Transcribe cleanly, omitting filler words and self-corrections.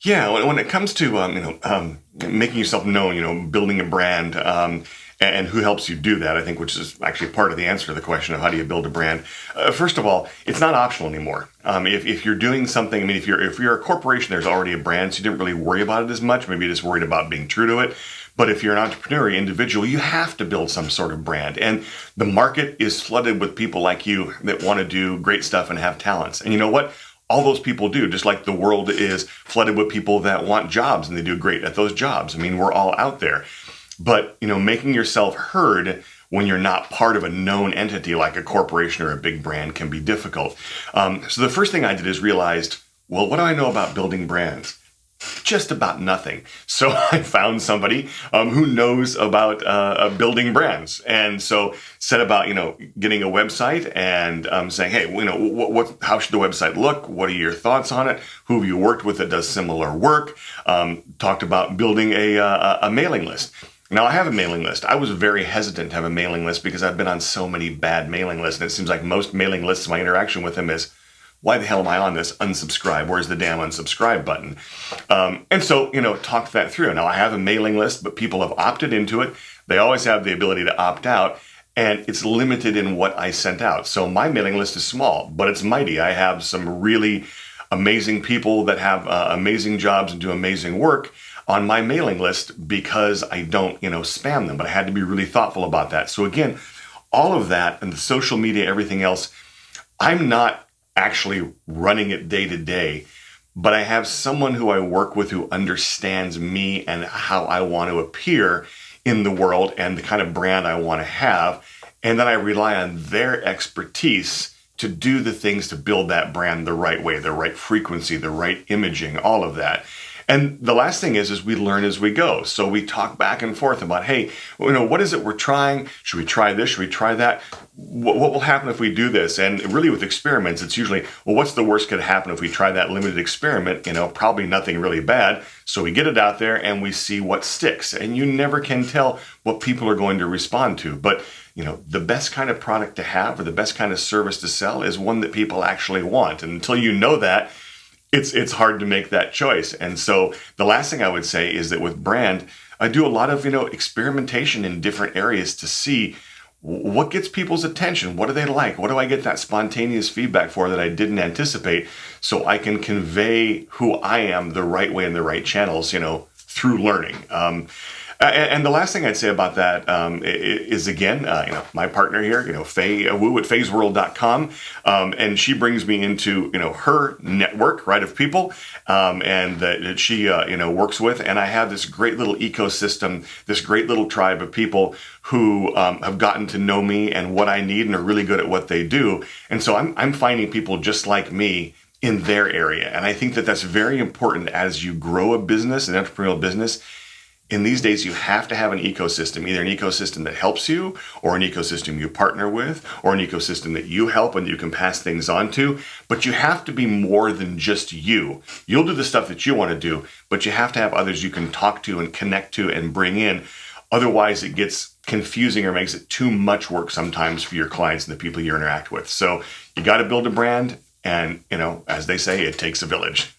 Yeah, when it comes to making yourself known, building a brand, and who helps you do that, I think, which is actually part of the answer to the question of how do you build a brand. First of all, it's not optional anymore. If you're doing something, I mean, if you're a corporation, there's already a brand, so you didn't really worry about it as much. Maybe you're just worried about being true to it. But if you're an entrepreneur, individual, you have to build some sort of brand. And the market is flooded with people like you that want to do great stuff and have talents. And you know what? All those people do, just like the world is flooded with people that want jobs and they do great at those jobs. I mean, we're all out there. But, making yourself heard when you're not part of a known entity like a corporation or a big brand can be difficult. So the first thing I did is realized, well, what do I know about building brands? Just about nothing. So I found somebody who knows about building brands, and so set about getting a website and saying, hey, how should the website look? What are your thoughts on it? Who have you worked with that does similar work? Talked about building a mailing list. Now, I have a mailing list. I was very hesitant to have a mailing list because I've been on so many bad mailing lists, and it seems like most mailing lists, my interaction with them is, why the hell am I on this? Unsubscribe. Where's the damn unsubscribe button? And so, talked that through. Now, I have a mailing list, but people have opted into it. They always have the ability to opt out, and it's limited in what I sent out. So my mailing list is small, but it's mighty. I have some really amazing people that have amazing jobs and do amazing work on my mailing list because I don't, spam them. But I had to be really thoughtful about that. So again, all of that and the social media, everything else, I'm not actually running it day to day, but I have someone who I work with who understands me and how I want to appear in the world and the kind of brand I want to have. And then I rely on their expertise to do the things to build that brand the right way, the right frequency, the right imaging, all of that. And the last thing is we learn as we go. So we talk back and forth about, hey, what is it we're trying? Should we try this? Should we try that? What will happen if we do this? And really with experiments, it's usually, well, what's the worst could happen if we try that limited experiment? Probably nothing really bad. So we get it out there and we see what sticks. And you never can tell what people are going to respond to. But the best kind of product to have or the best kind of service to sell is one that people actually want. And until you know that, it's hard to make that choice. And so the last thing I would say is that with brand, I do a lot of, experimentation in different areas to see what gets people's attention. What do they like? What do I get that spontaneous feedback for that I didn't anticipate, so I can convey who I am the right way in the right channels, through learning. And the last thing I'd say about that is again, my partner here, Faye Wu at faysworld.com, and she brings me into, her network, right, of people, and that she, works with, and I have this great little ecosystem, this great little tribe of people who have gotten to know me and what I need and are really good at what they do, and so I'm finding people just like me in their area, and I think that that's very important as you grow a business, an entrepreneurial business. In these days, you have to have an ecosystem, either an ecosystem that helps you or an ecosystem you partner with or an ecosystem that you help and you can pass things on to. But you have to be more than just you. You'll do the stuff that you want to do, but you have to have others you can talk to and connect to and bring in. Otherwise, it gets confusing or makes it too much work sometimes for your clients and the people you interact with. So you got to build a brand. And, as they say, it takes a village.